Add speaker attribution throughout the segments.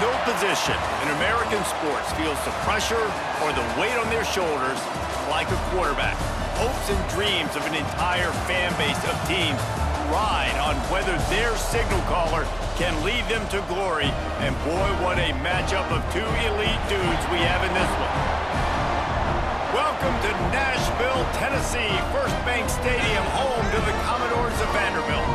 Speaker 1: No position in American sports feels the pressure or the weight on their shoulders like a quarterback. Hopes and dreams of an entire fan base of teams ride on whether their signal caller can lead them to glory. And boy, what a matchup of two elite dudes we have in this one. Welcome to Nashville, Tennessee, First Bank Stadium, home to the Commodores of Vanderbilt.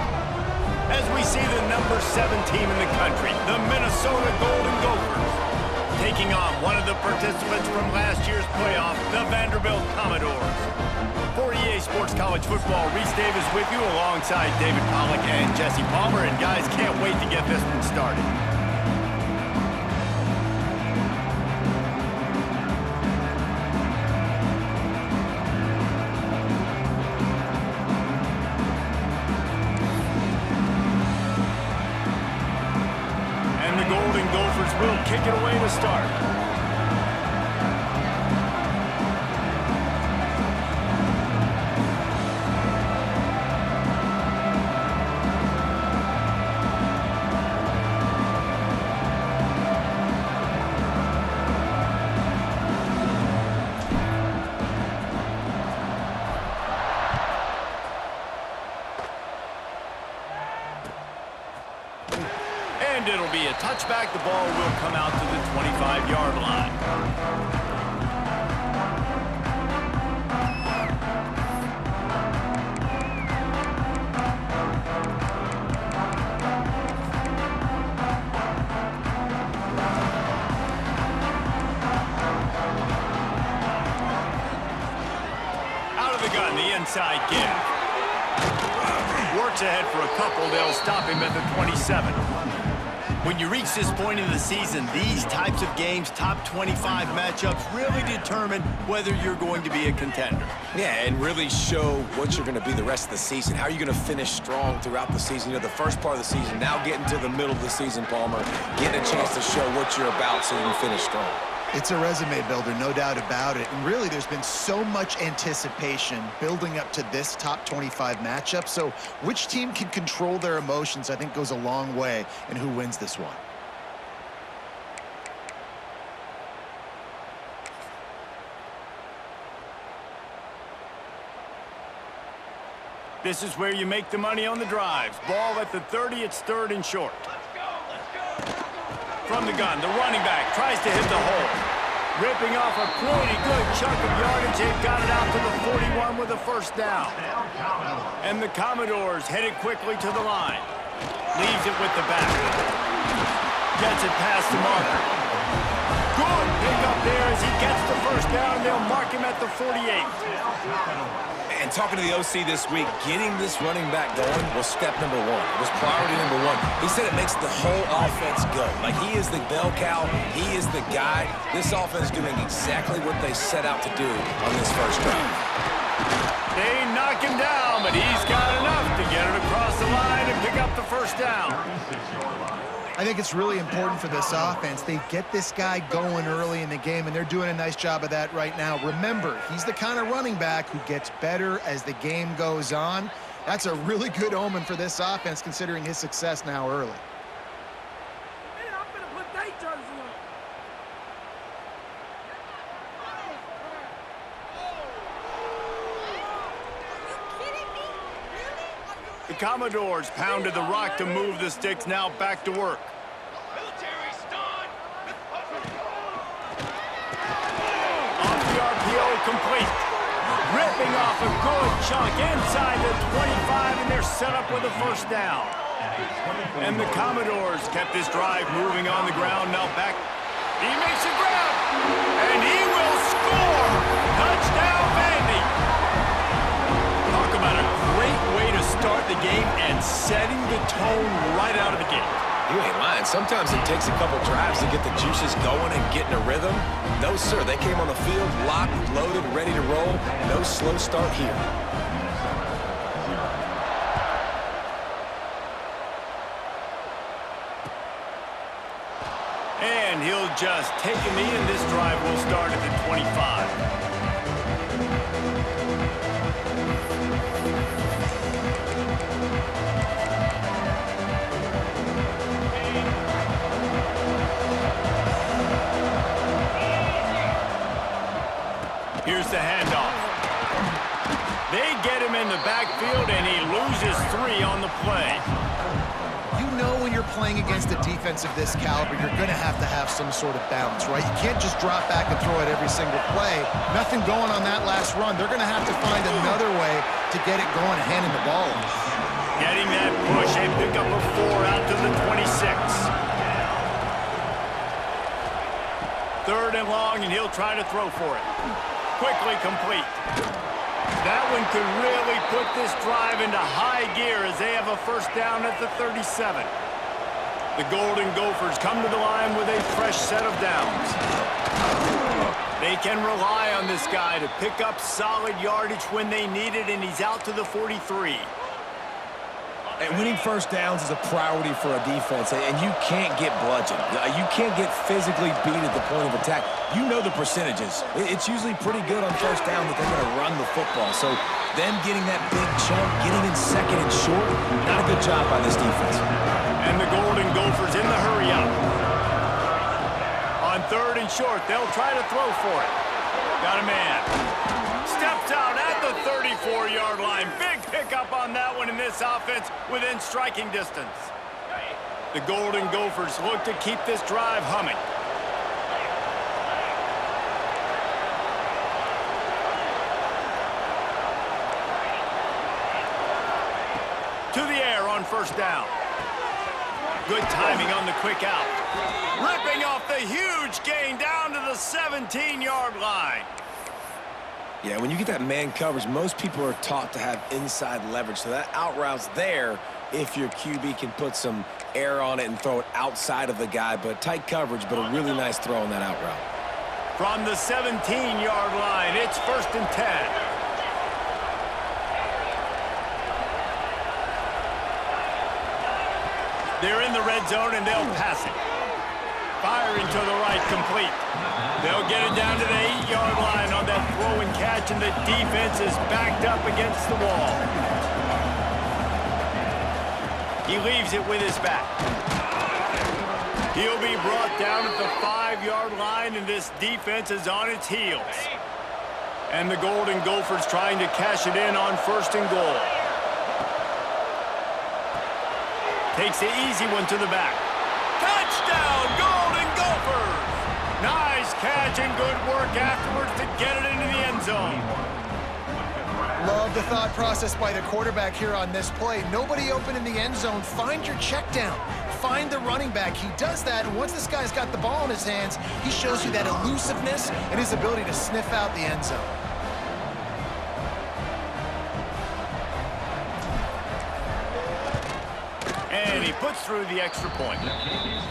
Speaker 1: As we see the number 7 team in the country, the Minnesota Golden Gophers, taking on one of the participants from last year's playoff, the Vanderbilt Commodores. For EA Sports College Football, Reese Davis with you alongside David Pollack and Jesse Palmer. And guys, can't wait to get this one started. And the Golden Gophers will kick it away to start. And it'll be a touchback. The ball will come out to the 25-yard line. Out of the gun, the inside give. Works ahead for a couple. They'll stop him at the 27. When you reach this point in the season, these types of games, top 25 matchups, really determine whether you're going to be a contender.
Speaker 2: Yeah, and really show what you're going to be the rest of the season. How are you going to finish strong throughout the season? You know, the first part of the season, now getting to the middle of the season, Palmer, getting a chance to show what you're about so you can finish strong.
Speaker 3: It's a resume builder, no doubt about it. And really, there's been so much anticipation building up to this top 25 matchup. So which team can control their emotions, I think, goes a long way in who wins this one.
Speaker 1: This is where you make the money on the drives. Ball at the 30, it's third and short. From the gun, the running back tries to hit the hole. Ripping off a pretty good chunk of yardage. They've got it out to the 41 with a first down. And the Commodores headed quickly to the line. Leaves it with the back. Gets it past the marker. Good pick up there as he gets the first down. They'll mark him at the 48.
Speaker 2: And talking to the OC this week, getting this running back going was step number one. It was priority number one. He said it makes the whole offense go. Like, he is the bell cow. He is the guy. This offense is doing exactly what they set out to do on this first drive.
Speaker 1: They knock him down, but he's got enough to get it across the line and pick up the first down.
Speaker 3: I think it's really important for this offense. They get this guy going early in the game, and they're doing a nice job of that right now. Remember, he's the kind of running back who gets better as the game goes on. That's a really good omen for this offense, considering his success now early.
Speaker 1: The Commodores pounded the rock to move the sticks, now back to work. Off the RPO, complete. Ripping off a good chunk inside the 25, and they're set up with a first down. And the Commodores kept this drive moving on the ground, now back. He makes a grab, and he will score. Touchdown, Vandy. Talk about a great way to start the game and setting the tone right out of the gate.
Speaker 2: You ain't lying. Sometimes it takes a couple drives to get the juices going and get in a rhythm. No, sir. They came on the field locked, loaded, ready to roll. No slow start here.
Speaker 1: And he'll just take a knee, and this drive will start at the 25. the backfield, and he loses 3 on the play.
Speaker 3: You know when you're playing against a defense of this caliber, you're going to have some sort of balance, right? You can't just drop back and throw it every single play. Nothing going on that last run. They're going to have to find another way to get it going and handing the ball off.
Speaker 1: Getting that push, a pickup of 4 out to the 26. 3rd and long, and he'll try to throw for it. Quickly complete. That one could really put this drive into high gear as they have a first down at the 37. The Golden Gophers come to the line with a fresh set of downs. They can rely on this guy to pick up solid yardage when they need it, and he's out to the 43.
Speaker 2: And winning first downs is a priority for a defense, and you can't get bludgeoned. You can't get physically beat at the point of attack. You know the percentages. It's usually pretty good on first down that they're going to run the football. So them getting that big chunk, getting in second and short, not a good job by this defense.
Speaker 1: And the Golden Gophers in the hurry up. On 3rd and short, they'll try to throw for it. Got a man. Steps out at the 34-yard line. Big pickup on that one in this offense within striking distance. The Golden Gophers look to keep this drive humming. To the air on first down. Good timing on the quick out. Ripping off the huge gain down to the 17-yard line.
Speaker 2: Yeah, when you get that man coverage, most people are taught to have inside leverage. So that out route's there if your QB can put some air on it and throw it outside of the guy. But tight coverage, but a really nice throw on that out route.
Speaker 1: From the 17-yard line, it's 1st and 10. They're in the red zone, and they'll pass it. Firing to the right, complete. They'll get it down to the 8-yard line on that throw and catch, and the defense is backed up against the wall. He leaves it with his back. He'll be brought down at the 5-yard line, and this defense is on its heels. And the Golden Gophers trying to cash it in on 1st and goal. Takes the easy one to the back. Touchdown, Golden Gophers! Nice catch and good work afterwards to get it into the end zone.
Speaker 3: Love the thought process by the quarterback here on this play. Nobody open in the end zone. Find your check down. Find the running back. He does that, and once this guy's got the ball in his hands, he shows you that elusiveness and his ability to sniff out the end zone.
Speaker 1: And he puts through the extra point.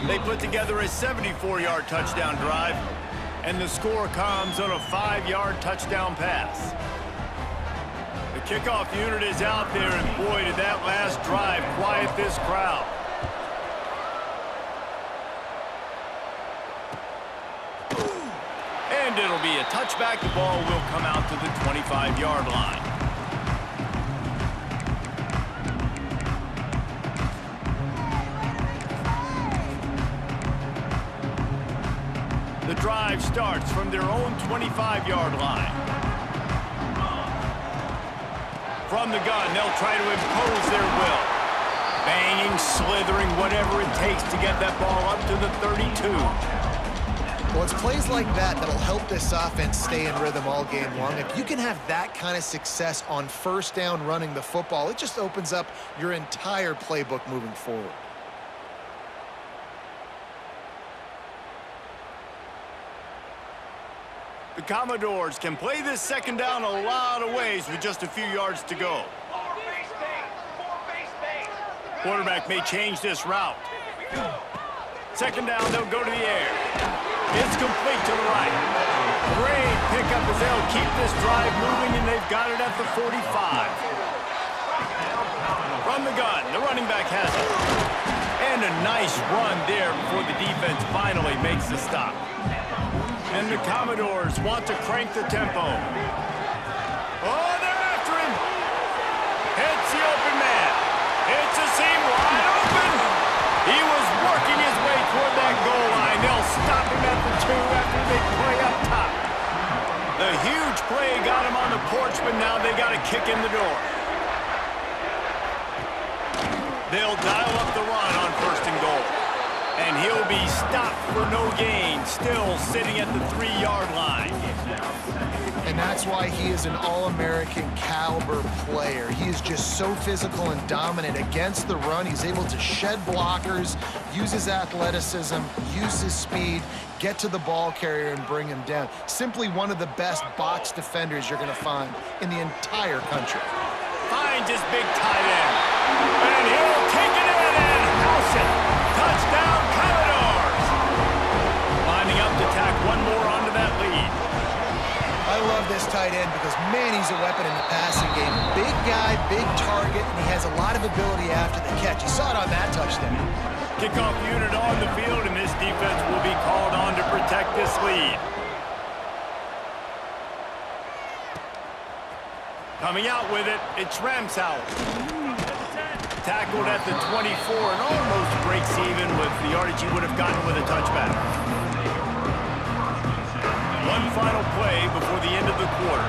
Speaker 1: They put together a 74-yard touchdown drive, and the score comes on a 5-yard touchdown pass. The kickoff unit is out there, and boy, did that last drive quiet this crowd. And it'll be a touchback. The ball will come out to the 25-yard line. The drive starts from their own 25-yard line. From the gun, they'll try to impose their will. Banging, slithering, whatever it takes to get that ball up to the 32.
Speaker 3: Well, it's plays like that that'll help this offense stay in rhythm all game long. If you can have that kind of success on first down running the football, it just opens up your entire playbook moving forward.
Speaker 1: The Commodores can play this second down a lot of ways with just a few yards to go. Quarterback may change this route. Second down, they'll go to the air. It's complete to the right. Great pickup as they'll keep this drive moving, and they've got it at the 45. From the gun, the running back has it. And a nice run there before the defense finally makes the stop. And the Commodores want to crank the tempo. Oh, they're after him. Hits the open man. It's a seam wide open. He was working his way toward that goal line. They'll stop him at the 2 after they play up top. The huge play got him on the porch, but now they got to kick in the door. They'll dial up the run on 1st and goal. And he'll be stopped for no gain, still sitting at the 3-yard line.
Speaker 3: And that's why he is an All-American caliber player. He is just so physical and dominant against the run. He's able to shed blockers, use his athleticism, use his speed, get to the ball carrier and bring him down. Simply one of the best box defenders you're going to find in the entire country.
Speaker 1: Finds his big tight end. And he'll take it in and house it. Touchdown, Commodores! Lining up to tack one more onto that lead.
Speaker 3: I love this tight end because, man, he's a weapon in the passing game. Big guy, big target, and he has a lot of ability after the catch. You saw it on that touchdown.
Speaker 1: Kickoff unit on the field, and this defense will be called on to protect this lead. Coming out with it, it's Ramsauer. Tackled at the 24 and almost breaks even with the yardage he would have gotten with a touchback. One final play before the end of the quarter.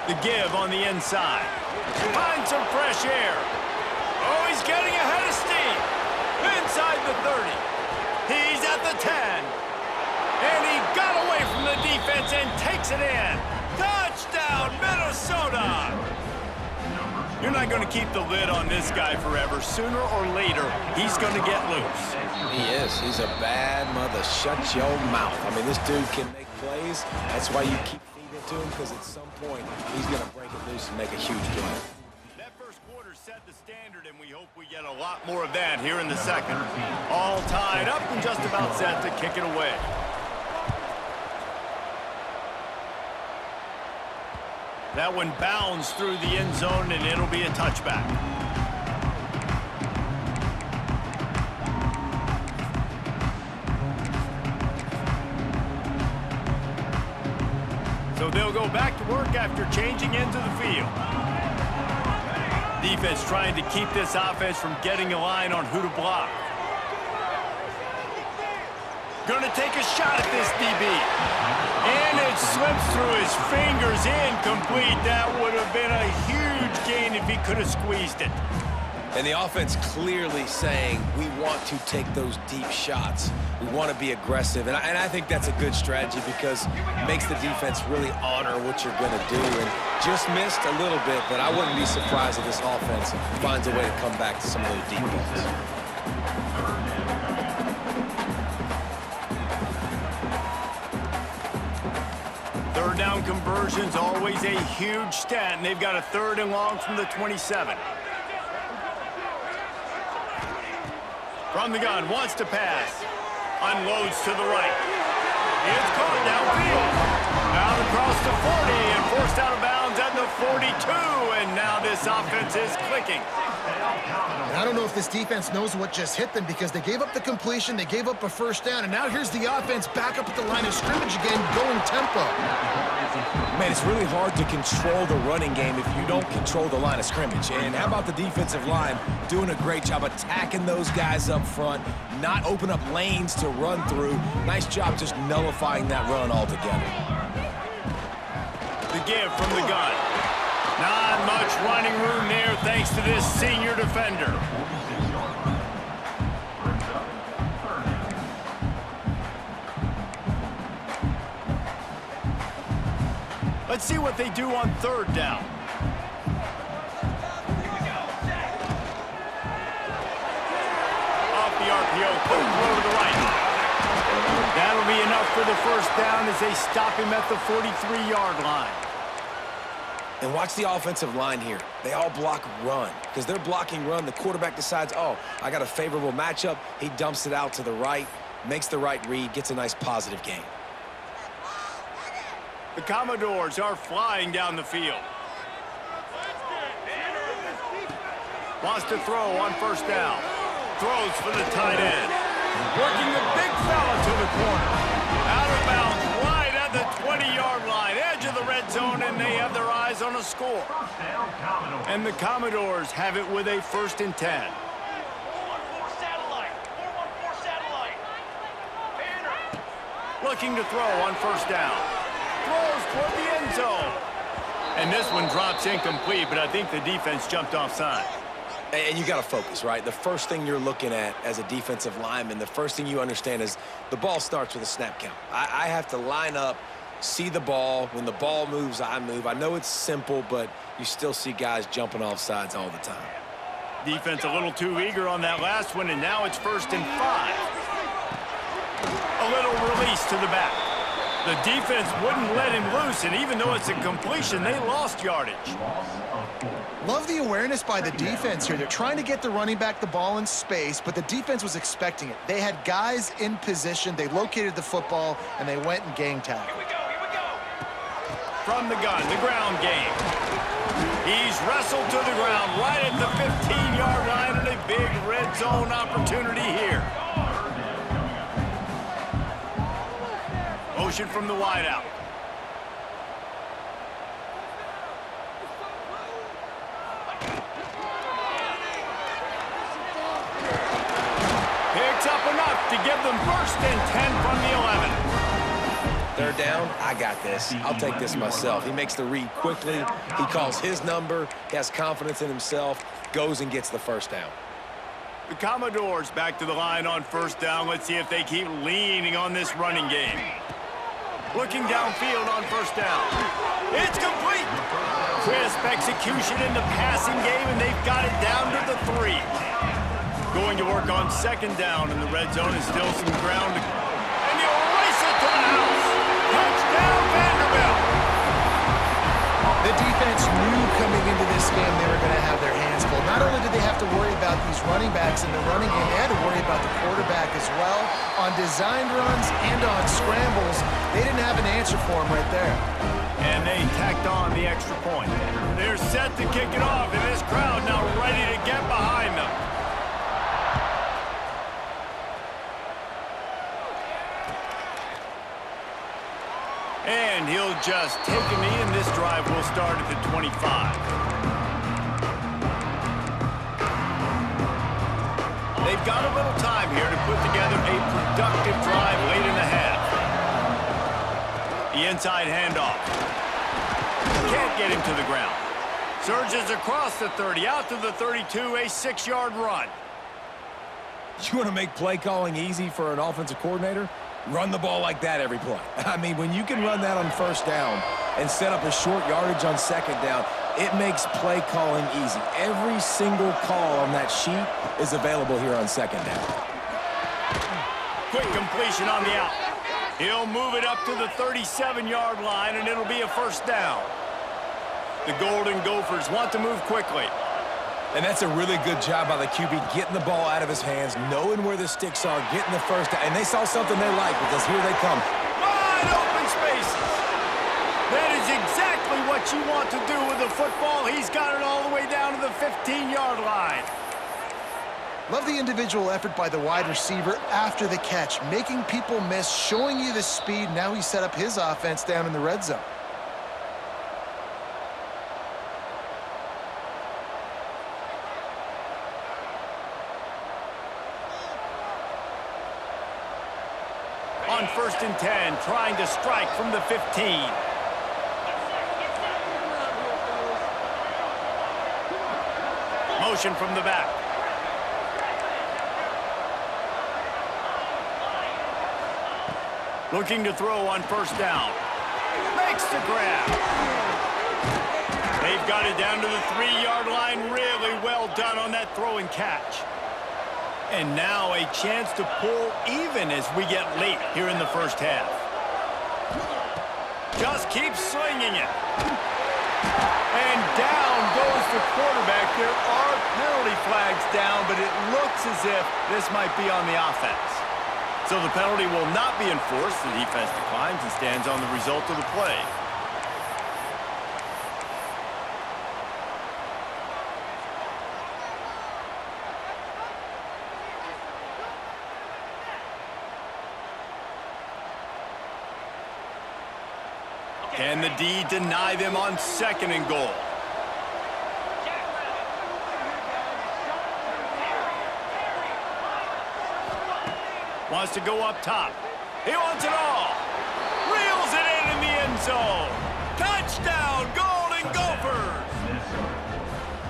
Speaker 1: The give on the inside. Finds some fresh air. Oh, he's getting ahead of steam. Inside the 30. He's at the 10. And he got away from the defense and takes it in. Touchdown, Minnesota! You're not going to keep the lid on this guy forever. Sooner or later, he's going to get loose.
Speaker 2: He is. He's a bad mother. Shut your mouth. I mean, this dude can make plays. That's why you keep feeding it to him, because at some point, he's going to break it loose and make a huge play.
Speaker 1: That first quarter set the standard, and we hope we get a lot more of that here in the second. All tied up and just about set to kick it away. That one bounds through the end zone, and it'll be a touchback. So they'll go back to work after changing into the field. Defense trying to keep this offense from getting a line on who to block. Gonna take a shot at this DB. And it slips through his fingers, incomplete. That would have been a huge gain if he could have squeezed it.
Speaker 2: And the offense clearly saying, we want to take those deep shots. We want to be aggressive. And I think that's a good strategy because it makes the defense really honor what you're going to do. And just missed a little bit, but I wouldn't be surprised if this offense finds a way to come back to some of those deep balls.
Speaker 1: Third down conversion's always a huge stat, and they've got a 3rd and long from the 27. From the gun, wants to pass. Unloads to the right. It's caught downfield. Out across the 40 and forced out of bounds at the 42. And now this offense is clicking.
Speaker 3: I don't know if this defense knows what just hit them because they gave up the completion, they gave up a 1st down, and now here's the offense back up at the line of scrimmage again, going tempo.
Speaker 2: Man, it's really hard to control the running game if you don't control the line of scrimmage. And how about the defensive line doing a great job attacking those guys up front, not open up lanes to run through. Nice job just nullifying that run altogether.
Speaker 1: The give from the gun. Not much running room there thanks to this senior defender. Let's see what they do on 3rd down. Off the RPO, quick throw to the right. That'll be enough for the 1st down as they stop him at the 43-yard line.
Speaker 2: And watch the offensive line here. They all block run. Because they're blocking run, the quarterback decides, oh, I got a favorable matchup. He dumps it out to the right, makes the right read, gets a nice positive gain.
Speaker 1: The Commodores are flying down the field. Wants to throw on 1st down. Throws for the tight end. Working the big fella to the corner. Out of bounds right at the 20-yard line. Edge of the red zone, and they have their eyes on a score. And the Commodores have it with a 1st and 10. Looking to throw on 1st down. Throws toward the end zone. And this one drops incomplete, but I think the defense jumped offside.
Speaker 2: And you got to focus, right? The first thing you're looking at as a defensive lineman, the first thing you understand is the ball starts with a snap count. I have to line up, see the ball. When the ball moves, I move. I know it's simple, but you still see guys jumping off sides all the time.
Speaker 1: Defense a little too eager on that last one, and now it's 1st and 5. A little release to the back. The defense wouldn't let him loose, and even though it's a completion, they lost yardage.
Speaker 3: Love the awareness by the defense here. They're trying to get the running back the ball in space, but the defense was expecting it. They had guys in position. They located the football, and they went and gang tackled.
Speaker 1: Here we go. From the gun, the ground game. He's wrestled to the ground right at the 15-yard line, and a big red zone opportunity here. Motion from the wideout. Picks up enough to give them 1st and 10 from the 11.
Speaker 2: Third down, I got this. I'll take this myself. He makes the read quickly. He calls his number. He has confidence in himself. Goes and gets the 1st down.
Speaker 1: The Commodores back to the line on 1st down. Let's see if they keep leaning on this running game. Looking downfield on 1st down. It's complete. Crisp execution in the passing game, and they've got it down to the 3. Going to work on 2nd down, and the red zone is still some ground. And he'll race it to the house. Touchdown, Vanderbilt.
Speaker 3: The defense knew coming into this game they were going to have their hands full. Not only did they have to worry about these running backs in the running game, they had to worry about the quarterback as well. On designed runs and on scrambles, they didn't have an answer for him right there.
Speaker 1: And they tacked on the extra point. They're set to kick it off, and this crowd now ready to get behind them. And he'll just take a knee, and this drive will start at the 25. They've got a little time here to put together a productive drive late in the half. The inside handoff. Can't get him to the ground. Surges across the 30, out to the 32, a 6-yard run.
Speaker 2: You want to make play calling easy for an offensive coordinator? Run the ball like that every play. I mean, when you can run that on 1st down and set up a short yardage on 2nd down, it makes play calling easy. Every single call on that sheet is available here on 2nd down.
Speaker 1: Quick completion on the out. He'll move it up to the 37-yard line, and it'll be a 1st down. The Golden Gophers want to move quickly.
Speaker 2: And that's a really good job by the QB, getting the ball out of his hands, knowing where the sticks are, getting the 1st down. And they saw something they like, because here they come.
Speaker 1: Wide open spaces. That is exactly what you want to do with the football. He's got it all the way down to the 15-yard line.
Speaker 3: Love the individual effort by the wide receiver after the catch, making people miss, showing you the speed. Now he set up his offense down in the red zone.
Speaker 1: On 1st and 10, trying to strike from the 15. Motion from the back. Looking to throw on 1st down. Makes the grab. They've got it down to the 3-yard line. Really well done on that throw and catch. And now a chance to pull even as we get late here in the 1st half. Just keep slinging it. And down goes the quarterback. There are penalty flags down, but it looks as if this might be on the offense. So the penalty will not be enforced. The defense declines and stands on the result of the play. Can the D deny them on 2nd and goal? Wants to go up top. He wants it all. Reels it in the end zone. Touchdown, Golden Gophers!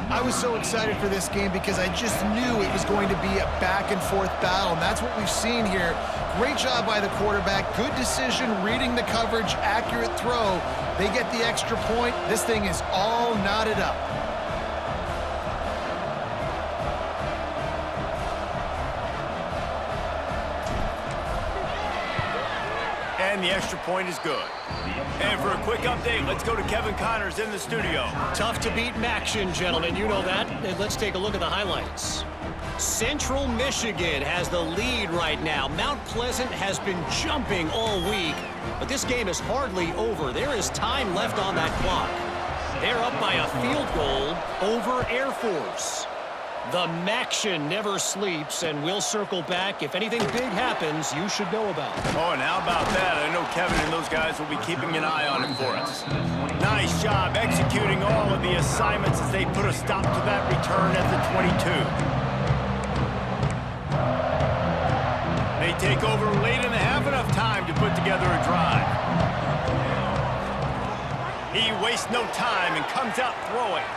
Speaker 3: I was so excited for this game because I just knew it was going to be a back-and-forth battle, and that's what we've seen here. Great job by the quarterback, good decision, reading the coverage, accurate throw. They get the extra point. This thing is all knotted up.
Speaker 1: And the extra point is good. And for a quick update, let's go to Kevin Connors in the studio.
Speaker 4: Tough to beat Maction, gentlemen. You know that. And let's take a look at the highlights. Central Michigan has the lead right now. Mount Pleasant has been jumping all week, but this game is hardly over. There is time left on that clock. They're up by a field goal over Air Force. The Maction never sleeps, and we'll circle back. If anything big happens, you should know about it.
Speaker 1: Oh, and how about that? I know Kevin and those guys will be keeping an eye on it for us. Nice job executing all of the assignments as they put a stop to that return at the 22. They take over late and they have enough time to put together a drive. He wastes no time and comes out throwing.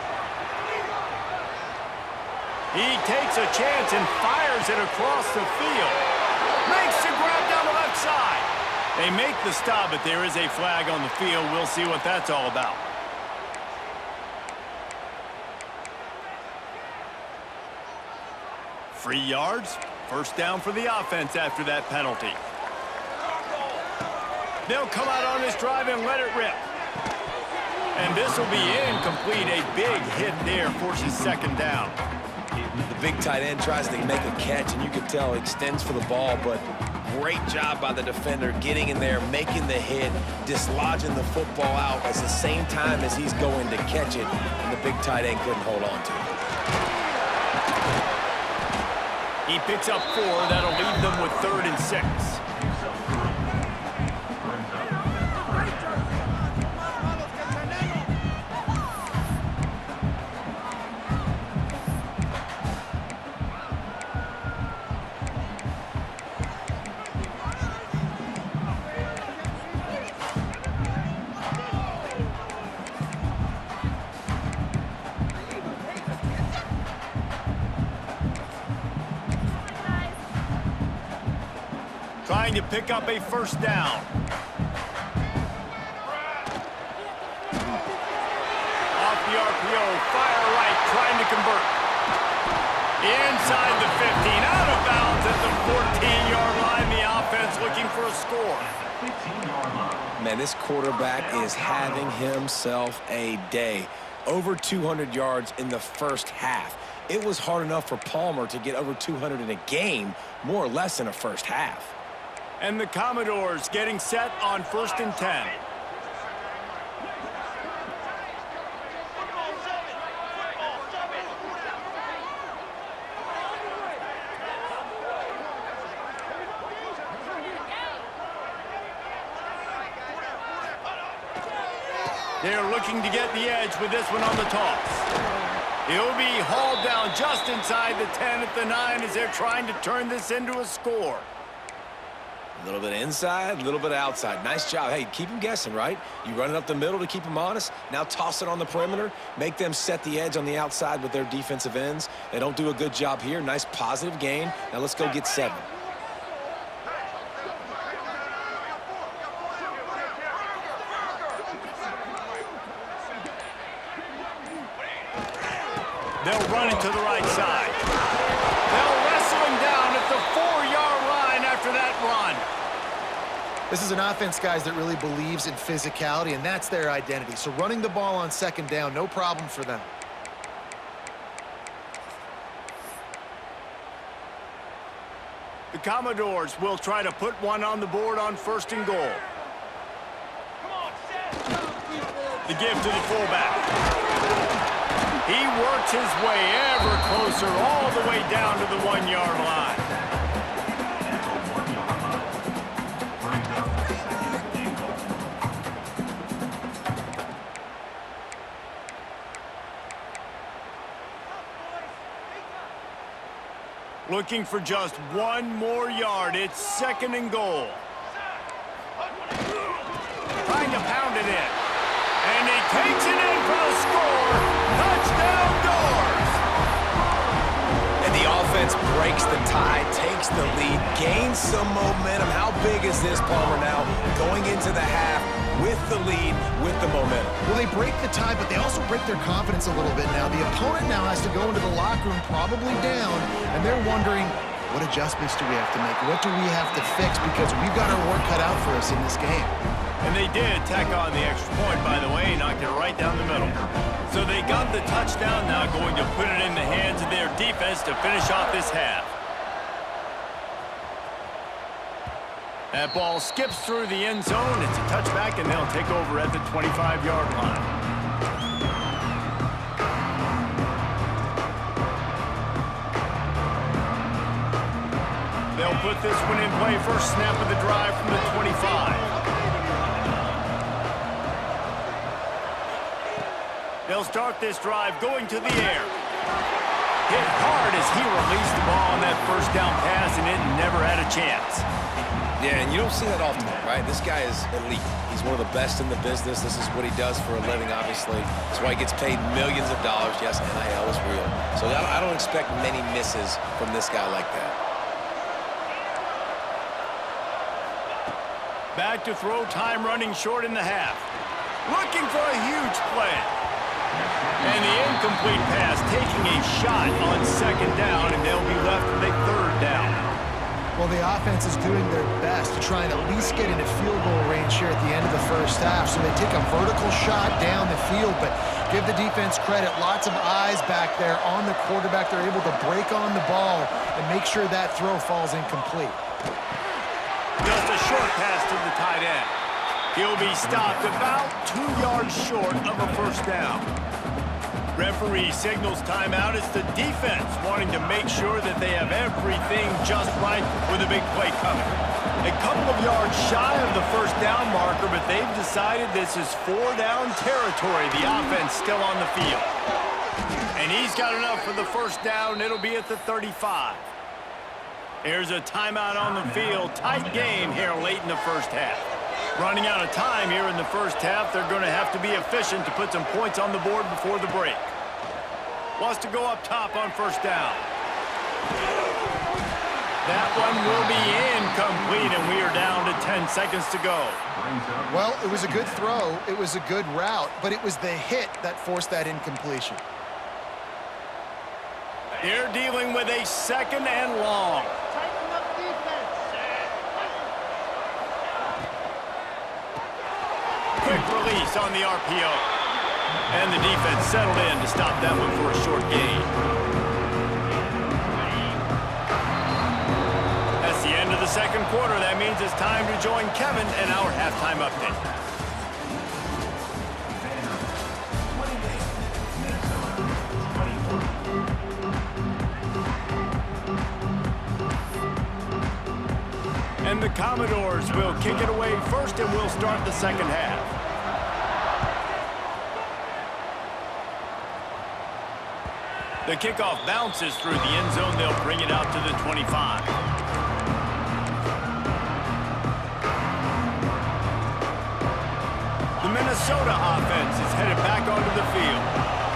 Speaker 1: He takes a chance and fires it across the field. Makes the grab down the left side. They make the stop, but there is a flag on the field. We'll see what that's all about. Free yards. First down for the offense after that penalty. They'll come out on this drive and let it rip. And this will be incomplete. A big hit there forces second down.
Speaker 2: The big tight end tries to make a catch, and you can tell he extends for the ball, but great job by the defender getting in there, making the hit, dislodging the football out at the same time as he's going to catch it, and the big tight end couldn't hold on to it.
Speaker 1: He picks up 4. That'll leave them with 3rd and 6. Trying to pick up a first down. Off the RPO, fire right, trying to convert. Inside the 15, out of bounds at the 14-yard line. The offense looking for a score.
Speaker 2: Man, this quarterback is having himself a day. Over 200 yards in the first half. It was hard enough for Palmer to get over 200 in a game, more or less in a first half.
Speaker 1: And the Commodores getting set on 1st and 10. They're looking to get the edge with this one on the toss. He'll be hauled down just inside the 10 at the 9 as they're trying to turn this into a score.
Speaker 2: A little bit inside, a little bit outside. Nice job. Hey, keep them guessing, right? You run it up the middle to keep them honest. Now toss it on the perimeter. Make them set the edge on the outside with their defensive ends. They don't do a good job here. Nice positive gain. Now let's go get 7.
Speaker 1: They'll run it to the right side. They'll wrestle him down at the 4-yard line after that run.
Speaker 3: This is an offense, guys, that really believes in physicality, and that's their identity. So running the ball on 2nd down, no problem for them.
Speaker 1: The Commodores will try to put one on the board on 1st and goal. The give to the fullback. He works his way ever closer all the way down to the 1-yard line. Looking for just 1 more yard. It's 2nd and goal. Trying to pound it in. And he takes it in for the score. Touchdown Doors!
Speaker 2: And the offense breaks the tie, takes the lead, gains some momentum. How big is this, Palmer, now going into the half with the lead, with the momentum?
Speaker 3: Well, they break the tie, but they also break their confidence a little bit now. The opponent now has to go into the locker room probably down, and they're wondering, what adjustments do we have to make? What do we have to fix? Because we've got our work cut out for us in this game.
Speaker 1: And they did tack on the extra point, by the way, knocked it right down the middle. So they got the touchdown, now going to put it in the hands of their defense to finish off this half. That ball skips through the end zone. It's a touchback, and they'll take over at the 25-yard line. They'll put this one in play. First snap of the drive from the 25. They'll start this drive going to the air. Hit hard as he released the ball on that first down pass, and it never had a chance.
Speaker 2: Yeah, and you don't see that often, right? This guy is elite. He's one of the best in the business. This is what he does for a living, obviously. That's why he gets paid millions of dollars. Yes, NIL is real. So I don't expect many misses from this guy like that.
Speaker 1: Back to throw, time running short in the half. Looking for a huge play. And the incomplete pass taking a shot on second down, and they'll be left with a third down.
Speaker 3: Well, the offense is doing their best to try and at least get into field goal range here at the end of the first half. So they take a vertical shot down the field, but give the defense credit. Lots of eyes back there on the quarterback. They're able to break on the ball and make sure that throw falls incomplete.
Speaker 1: Just a short pass to the tight end. He'll be stopped about 2 yards short of a first down. Referee signals timeout. It's the defense wanting to make sure that they have everything just right with a big play coming. A couple of yards shy of the first down marker, but they've decided this is 4-down territory. The offense still on the field. And he's got enough for the first down. It'll be at the 35. There's a timeout on the field. Tight game here late in the first half. Running out of time here in the first half. They're going to have to be efficient to put some points on the board before the break. Wants to go up top on first down. That one will be incomplete, and we are down to 10 seconds to go.
Speaker 3: Well, it was a good throw. It was a good route, but it was the hit that forced that incompletion.
Speaker 1: They're dealing with a second and long. Quick release on the RPO. And the defense settled in to stop that one for a short gain. That's the end of the second quarter. That means it's time to join Kevin and our halftime update. And the Commodores will kick it away first, and we'll start the second half. The kickoff bounces through the end zone. They'll bring it out to the 25. The Minnesota offense is headed back onto the field.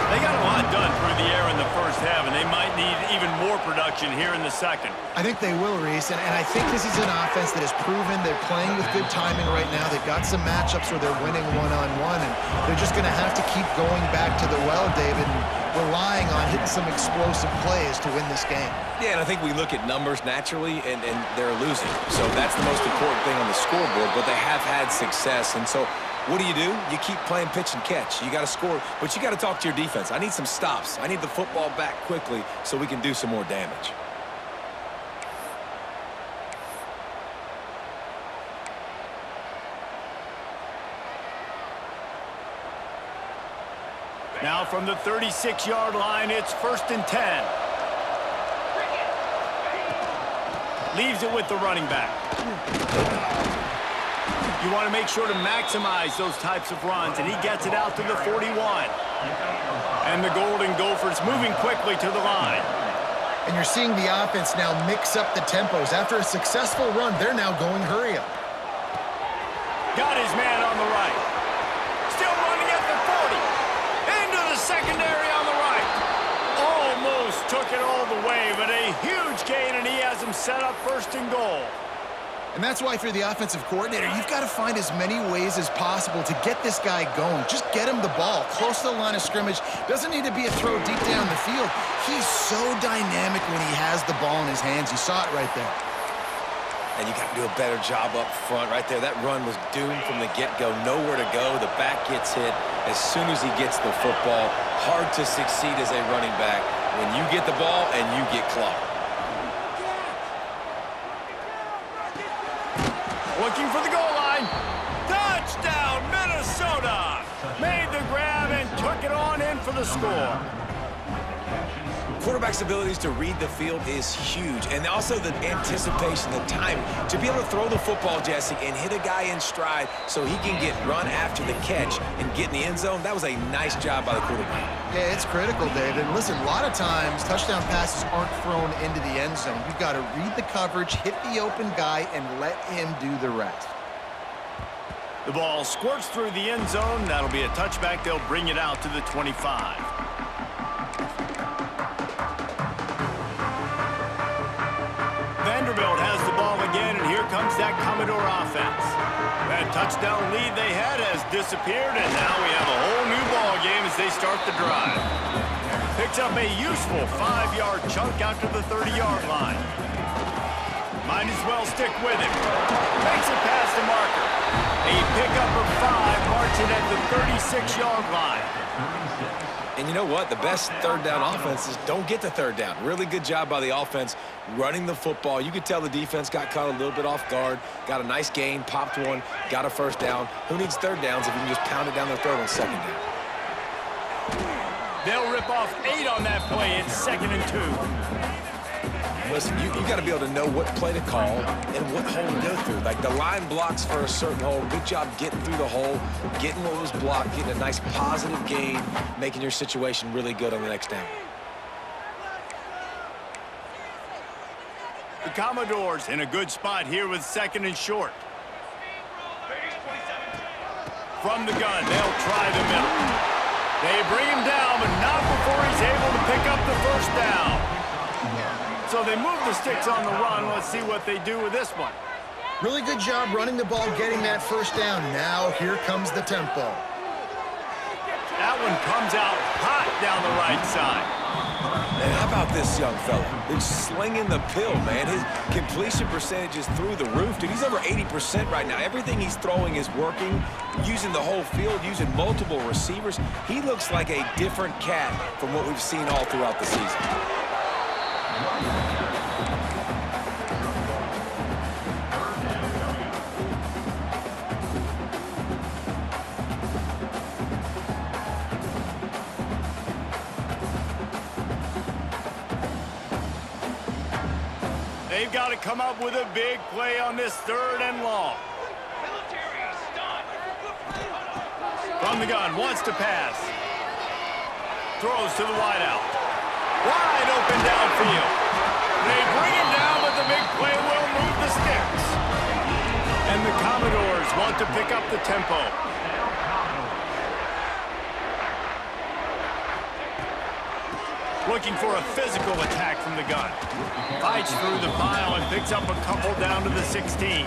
Speaker 1: They got a lot done through the air in the first half, and they might need even more production here in the second.
Speaker 3: I think they will, Reese, and I think this is an offense that has proven they're playing with good timing right now. They've got some matchups where they're winning one-on-one, and they're just going to have to keep going back to the well, David, and relying on hitting some explosive plays to win this game.
Speaker 2: Yeah, and I think we look at numbers naturally, and they're losing. So that's the most important thing on the scoreboard, but they have had success, and so what do? You keep playing pitch and catch. You got to score, but you got to talk to your defense. I need some stops. I need the football back quickly so we can do some more damage.
Speaker 1: Now from the 36-yard line, it's 1st and 10. Leaves it with the running back. You want to make sure to maximize those types of runs, and he gets it out to the 41. And the Golden Gophers moving quickly to the line.
Speaker 3: And you're seeing the offense now mix up the tempos. After a successful run, they're now going hurry up.
Speaker 1: Got his man on the right. Still running at the 40. him set up first and goal.
Speaker 3: And that's why, if you're the offensive coordinator, you've got to find as many ways as possible to get this guy going. Just get him the ball close to the line of scrimmage. Doesn't need to be a throw deep down the field. He's so dynamic when he has the ball in his hands. You saw it right there.
Speaker 2: And you got to do a better job up front right there. That run was doomed from the get-go. Nowhere to go. The back gets hit as soon as he gets the football. Hard to succeed as a running back when you get the ball and you get clocked.
Speaker 1: Looking for the goal line. Touchdown, Minnesota! Made the grab and took it on in for the score.
Speaker 2: Quarterback's abilities to read the field is huge, and also the anticipation, the timing. To be able to throw the football, Jesse, and hit a guy in stride so he can get run after the catch and get in the end zone, that was a nice job by the quarterback.
Speaker 3: Yeah, it's critical, David. And listen, a lot of times, touchdown passes aren't thrown into the end zone. You've got to read the coverage, hit the open guy, and let him do the rest.
Speaker 1: The ball squirts through the end zone. That'll be a touchback. They'll bring it out to the 25. Vanderbilt has the ball again, and here comes that Commodore offense. That touchdown lead they had has disappeared, and now we have a whole new ball game as they start the drive. Picks up a useful 5-yard chunk out to the 30-yard line. Might as well stick with it. Makes it past the marker. A pickup of 5, marching at the 36-yard line.
Speaker 2: And you know what? The best third down offenses don't get to third down. Really good job by the offense running the football. You could tell the defense got caught a little bit off guard, got a nice gain, popped one, got a first down. Who needs third downs if you can just pound it down their throat on second down?
Speaker 1: They'll rip off 8 on that play. It's 2nd and 2.
Speaker 2: Listen, you got to be able to know what play to call and what hole to go through. Like the line blocks for a certain hole. Good job getting through the hole, getting what was blocked, getting a nice positive gain, making your situation really good on the next down.
Speaker 1: The Commodores in a good spot here with 2nd and short. From the gun, they'll try the middle. They bring him down, but not before he's able to pick up the first down. So they move the sticks on the run. Let's see what they do with this one.
Speaker 3: Really good job running the ball, getting that first down. Now here comes the tempo.
Speaker 1: That one comes out hot down the right side.
Speaker 2: And how about this young fella? He's slinging the pill, man. His completion percentage is through the roof. Dude, he's over 80% right now. Everything he's throwing is working, using the whole field, using multiple receivers. He looks like a different cat from what we've seen all throughout the season.
Speaker 1: They've got to come up with a big play on this 3rd and long. From the gun, wants to pass. Throws to the wideout. Wide open downfield. They bring him down, but the big play will move the sticks. And the Commodores want to pick up the tempo. Looking for a physical attack from the gun. Fights through the pile and picks up a couple down to the 16.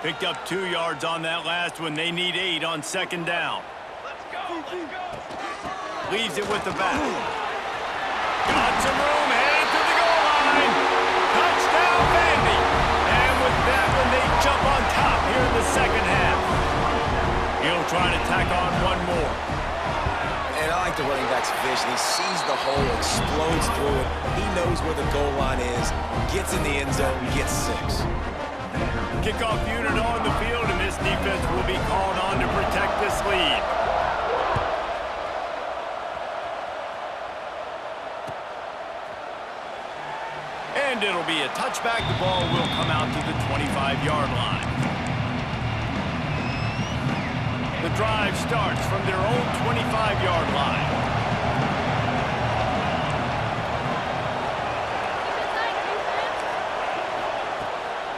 Speaker 1: Picked up 2 yards on that last one. They need 8 on 2nd down.
Speaker 5: Let's go.
Speaker 1: Leaves it with the back. Got some room, headed to the goal line. Touchdown, Vandy. And with that one, they jump on top here in the 2nd half. He'll try to tack on one more.
Speaker 2: And I like the running back's vision. He sees the hole, explodes through it. He knows where the goal line is, gets in the end zone, gets 6.
Speaker 1: Kickoff unit on the field, and this defense will be called on to protect this lead. And it'll be a touchback. The ball will come out to the 25-yard line. The drive starts from their own 25-yard line.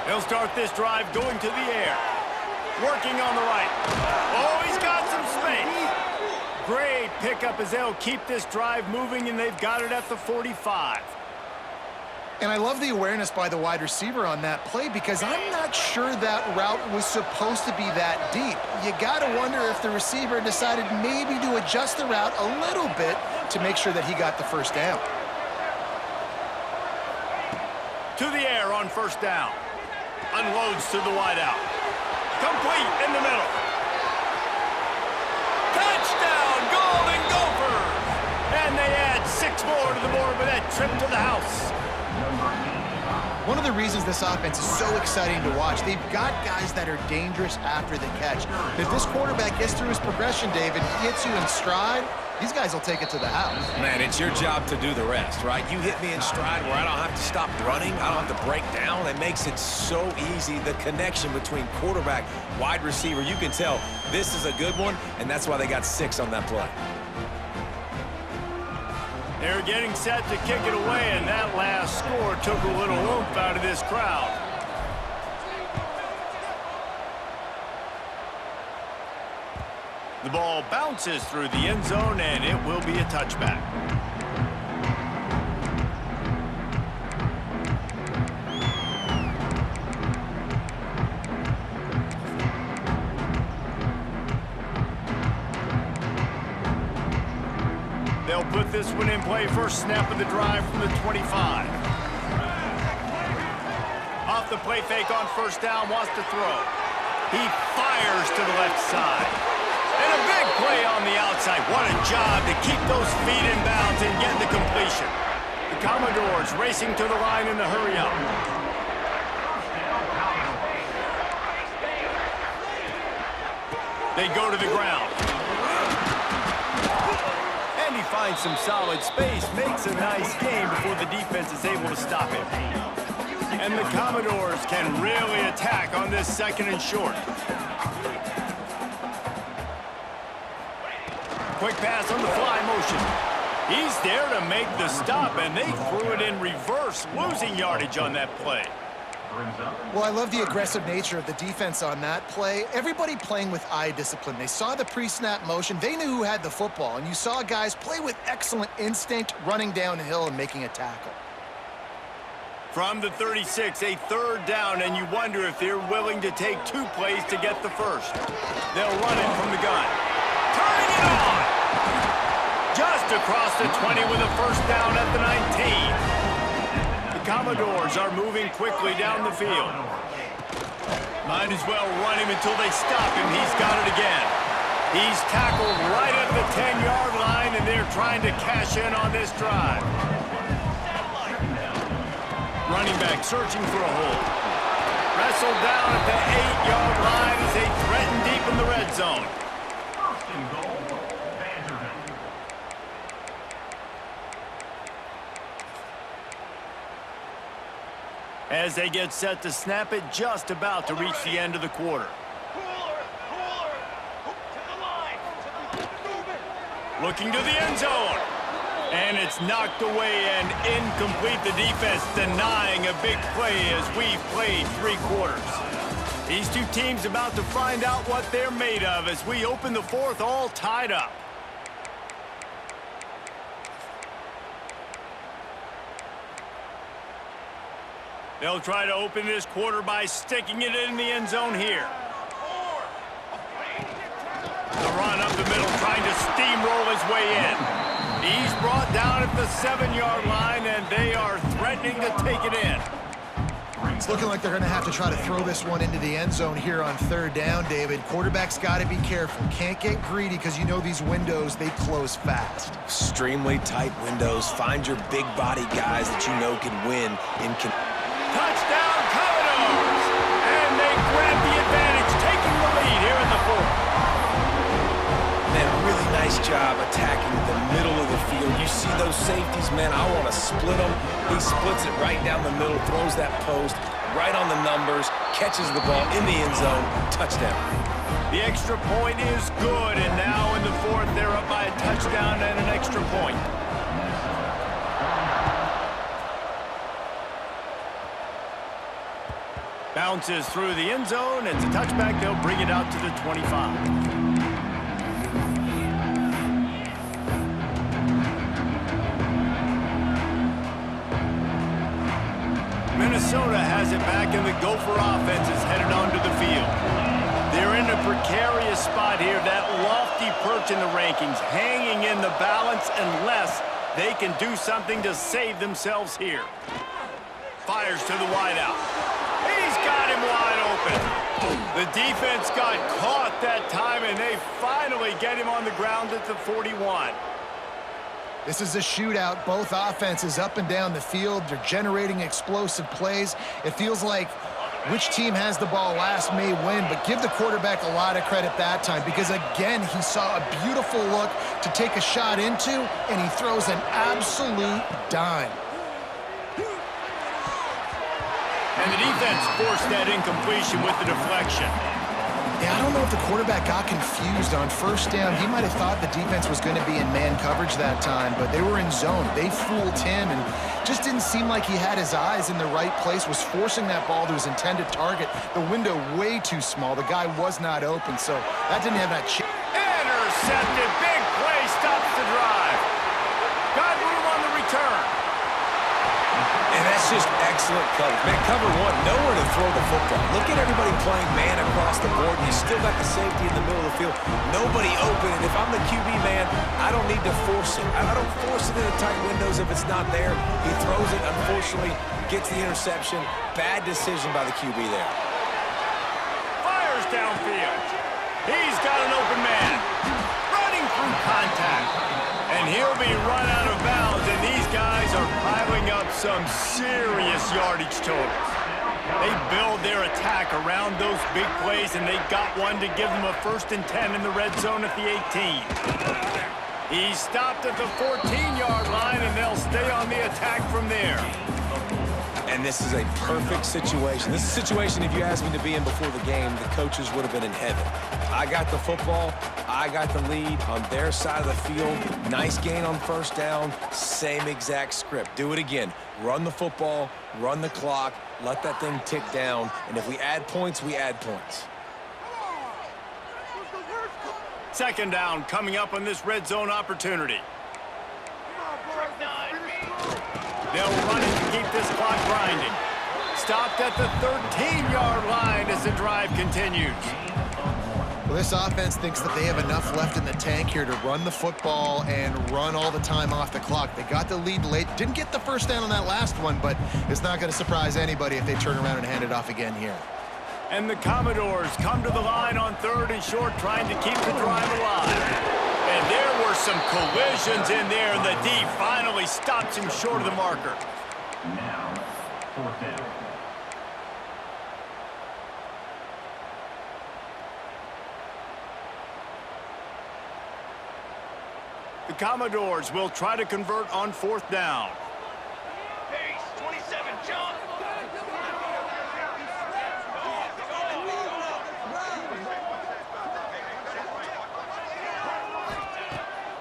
Speaker 1: They'll start this drive going to the air. Working on the right. Oh, he's got some space. Great pickup as they'll keep this drive moving, and they've got it at the 45.
Speaker 3: And I love the awareness by the wide receiver on that play because I'm not sure that route was supposed to be that deep. You got to wonder if the receiver decided maybe to adjust the route a little bit to make sure that he got the first down.
Speaker 1: To the air on first down. Unloads to the wideout. Complete in the middle. Touchdown, Golden Gophers! And they add 6 more to the board with that trip to the house.
Speaker 3: One of the reasons this offense is so exciting to watch, they've got guys that are dangerous after the catch. If this quarterback gets through his progression, David, hits you in stride, these guys will take it to the house.
Speaker 2: Man, it's your job to do the rest, right? You hit me in stride where I don't have to stop running. I don't have to break down. It makes it so easy. The connection between quarterback, wide receiver, you can tell this is a good one, and that's why they got 6 on that play.
Speaker 1: They're getting set to kick it away, and that last score took a little oomph out of this crowd. The ball bounces through the end zone, and it will be a touchback. They'll put this one in play first snap of the drive from the 25. Off the play fake on first down, wants to throw. He fires to the left side. And a big play on the outside. What a job to keep those feet in bounds and get the completion. The Commodores racing to the line in the hurry-up. They go to the ground. And he finds some solid space, makes a nice game before the defense is able to stop him. And the Commodores can really attack on this second and short. Quick pass on the fly motion. He's there to make the stop, and they threw it in reverse, losing yardage on that play.
Speaker 3: Well, I love the aggressive nature of the defense on that play. Everybody playing with eye discipline. They saw the pre-snap motion. They knew who had the football, and you saw guys play with excellent instinct, running downhill and making a tackle.
Speaker 1: From the 36, a third down, and you wonder if they're willing to take 2 plays to get the first. They'll run it from the gun. Turning it on! Just across the 20 with a first down at the 19. The Commodores are moving quickly down the field. Might as well run him until they stop him. He's got it again. He's tackled right at the 10-yard line, and they're trying to cash in on this drive. Running back searching for a hole. Wrestled down at the 8-yard line as they threaten deep in the red zone. As they get set to snap it, just about to reach the end of the quarter. Looking to the end zone. And it's knocked away and incomplete. The defense denying a big play as we've played 3 quarters. These two teams about to find out what they're made of as we open the 4th all tied up. They'll try to open this quarter by sticking it in the end zone here. The run up the middle, trying to steamroll his way in. He's brought down at the 7-yard line, and they are threatening to take it in.
Speaker 3: It's looking like they're going to have to try to throw this one into the end zone here on 3rd down, David. Quarterback's got to be careful. Can't get greedy because you know these windows, they close fast.
Speaker 2: Extremely tight windows. Find your big body guys that you know can win in
Speaker 1: Touchdown, Commodores! And they grab the advantage, taking the lead here in the 4th.
Speaker 2: Man, really nice job attacking the middle of the field. You see those safeties, man, I want to split them. He splits it right down the middle, throws that post, right on the numbers, catches the ball in the end zone, touchdown.
Speaker 1: The extra point is good, and now in the 4th, they're up by a touchdown and an extra point. Bounces through the end zone. It's a touchback. They'll bring it out to the 25. Minnesota has it back, and the Gopher offense is headed onto the field. They're in a precarious spot here, that lofty perch in the rankings, hanging in the balance unless they can do something to save themselves here. Fires to the wideout. He's got him wide open. The defense got caught that time, and they finally get him on the ground at the 41.
Speaker 3: This is a shootout. Both offenses up and down the field. They're generating explosive plays. It feels like which team has the ball last may win, but give the quarterback a lot of credit that time because, again, he saw a beautiful look to take a shot into, and he throws an absolute dime.
Speaker 1: And the defense forced that incompletion with the deflection.
Speaker 3: Yeah, I don't know if the quarterback got confused on first down. He might have thought the defense was going to be in man coverage that time, but they were in zone. They fooled him and just didn't seem like he had his eyes in the right place, was forcing that ball to his intended target. The window way too small. The guy was not open, so that didn't have that chance.
Speaker 1: Intercepted. Big play stops the drive. Got room on the return.
Speaker 2: And that's just excellent coverage. Man, cover one, nowhere to throw the football. Look at everybody playing man across the board, and you still got the safety in the middle of the field. Nobody open, and if I'm the QB, man, I don't need to force it. I don't force it into tight windows if it's not there. He throws it, unfortunately, gets the interception. Bad decision by the QB there.
Speaker 1: Fires downfield. He's got an open man. Running through contact. And he'll be run out of bounds, and these guys are piling up some serious yardage totals. They build their attack around those big plays, and they got one to give them a 1st and 10 in the red zone at the 18. He stopped at the 14-yard line, and they'll stay on the attack from there.
Speaker 2: And this is a perfect situation. This is a situation, if you asked me to be in before the game, the coaches would have been in heaven. I got the football. I got the lead on their side of the field. Nice gain on first down. Same exact script. Do it again. Run the football, run the clock, let that thing tick down. And if we add points, we add points.
Speaker 1: 2nd down coming up on this red zone opportunity. They'll run it to keep this clock grinding. Stopped at the 13-yard line as the drive continues.
Speaker 3: Well, this offense thinks that they have enough left in the tank here to run the football and run all the time off the clock. They got the lead late. Didn't get the first down on that last one, but it's not going to surprise anybody if they turn around and hand it off again here.
Speaker 1: And the Commodores come to the line on 3rd and short, trying to keep the drive alive. And there were some collisions in there, and the D finally stops him short of the marker.
Speaker 5: Now, 4th down.
Speaker 1: The Commodores will try to convert on 4th down.
Speaker 6: Pace, 27, John.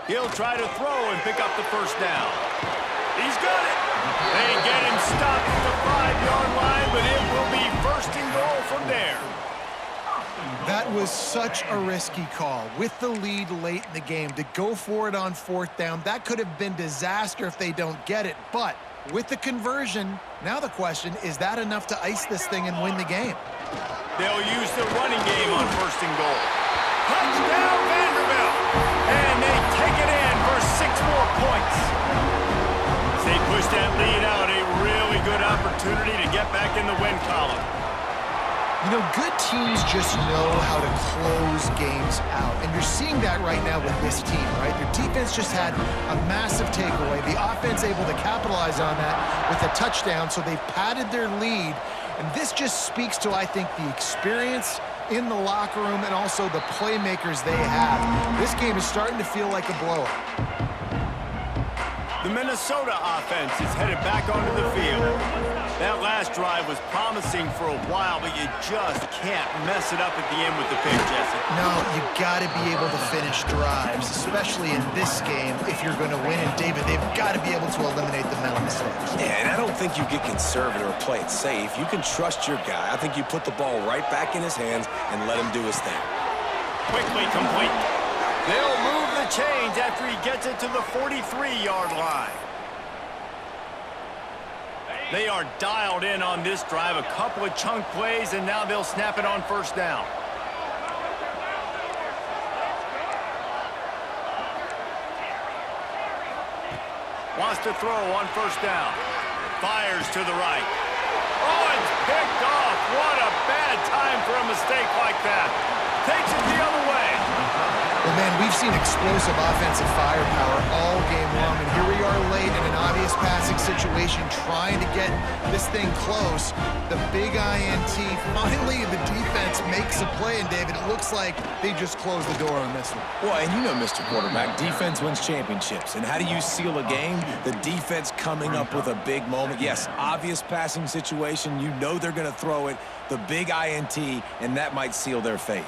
Speaker 1: He'll try to throw and pick up the first down. He's got it. They get him stopped at the 5-yard line, but it will be 1st and goal from there.
Speaker 3: That was such a risky call. With the lead late in the game, to go for it on 4th down, that could have been disaster if they don't get it. But with the conversion, now the question, is that enough to ice this thing and win the game?
Speaker 1: They'll use the running game on 1st and goal. Touchdown, Vanderbilt! And they take it in for 6 more points. As they push that lead out, a really good opportunity to get back in the win column.
Speaker 3: You know, good teams just know how to close games out. And you're seeing that right now with this team, right? Their defense just had a massive takeaway. The offense able to capitalize on that with a touchdown, so they've padded their lead. And this just speaks to, I think, the experience in the locker room and also the playmakers they have. This game is starting to feel like a blowout.
Speaker 1: The Minnesota offense is headed back onto the field. That last drive was promising for a while, but you just can't mess it up at the end with the pick, Jesse.
Speaker 3: No, you got to be able to finish drives, especially in this game if you're going to win. And David, they've got to be able to eliminate the mental mistakes.
Speaker 2: Yeah, and I don't think you get conservative or play it safe. You can trust your guy. I think you put the ball right back in his hands and let him do his thing.
Speaker 1: Quickly complete. They'll move the chains after he gets it to the 43-yard line. They are dialed in on this drive. A couple of chunk plays, and now they'll snap it on first down. Wants to throw on first down. Fires to the right. Oh, it's picked off. What a bad time for a mistake like that. Takes it the other way.
Speaker 3: Well, man, we've seen explosive offensive firepower all game long, and here we are late in an obvious passing situation trying to get this thing close. The big INT, finally the defense makes a play, and David, it looks like they just closed the door on this one.
Speaker 2: Well, and you know, Mr. Quarterback, defense wins championships. And how do you seal a game? The defense coming up with a big moment. Yes, obvious passing situation. You know they're going to throw it. The big INT, and that might seal their fate.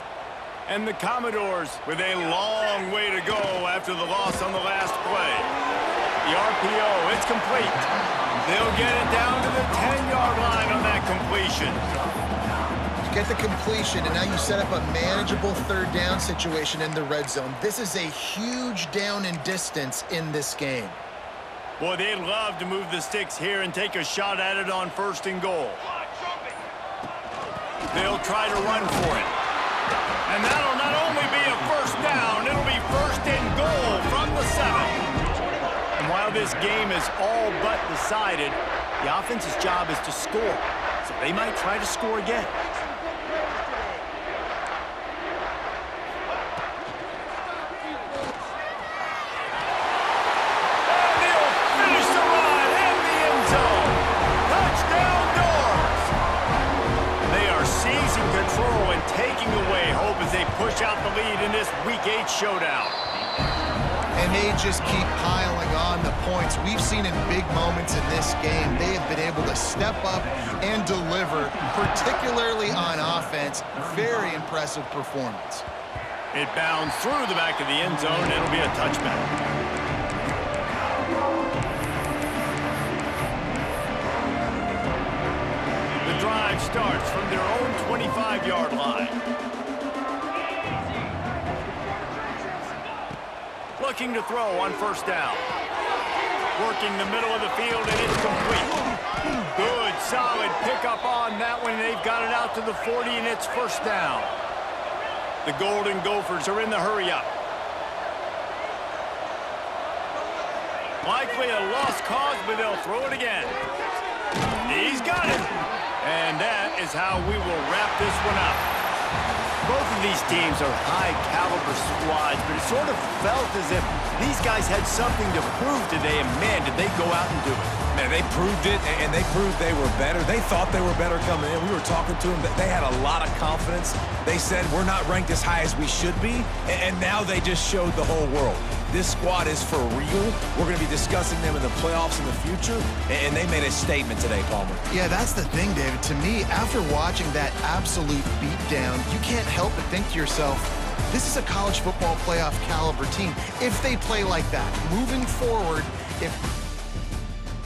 Speaker 1: And the Commodores with a long way to go after the loss on the last play. The RPO, it's complete. They'll get it down to the 10-yard line on that completion.
Speaker 3: You get the completion, and now you set up a manageable third down situation in the red zone. This is a huge down in distance in this game.
Speaker 1: Boy, they'd love to move the sticks here and take a shot at it on first and goal. They'll try to run for it. And that'll not only be a first down, it'll be first and goal from the 7. And while this game is all but decided, the offense's job is to score. So they might try to score again. And they'll finish the run in the end zone. Touchdown Doors! They are seizing control and taking away hope as they push out the lead in this Week 8 showdown.
Speaker 3: And they just keep piling on the points. We've seen in big moments in this game, they have been able to step up and deliver, particularly on offense. Very impressive performance.
Speaker 1: It bounds through the back of the end zone. It'll be a touchback. The drive starts from their own 25-yard line. Looking to throw on first down. Working the middle of the field, and it's complete. Good, solid pickup on that one. They've got it out to the 40, and it's first down. The Golden Gophers are in the hurry-up. Likely a lost cause, but they'll throw it again. He's got it. And that is how we will wrap this one up. Both of these teams are high-caliber squads, but it sort of felt as if these guys had something to prove today, and man, did they go out and do it.
Speaker 2: Man, they proved it, and they proved they were better. They thought they were better coming in. We were talking to them. They had a lot of confidence. They said, we're not ranked as high as we should be, and now they just showed the whole world. This squad is for real. We're going to be discussing them in the playoffs in the future, and they made a statement today, Palmer.
Speaker 3: Yeah, that's the thing, David. To me, after watching that absolute beatdown, you can't help but think to yourself, this is a college football playoff caliber team. If they play like that, moving forward, if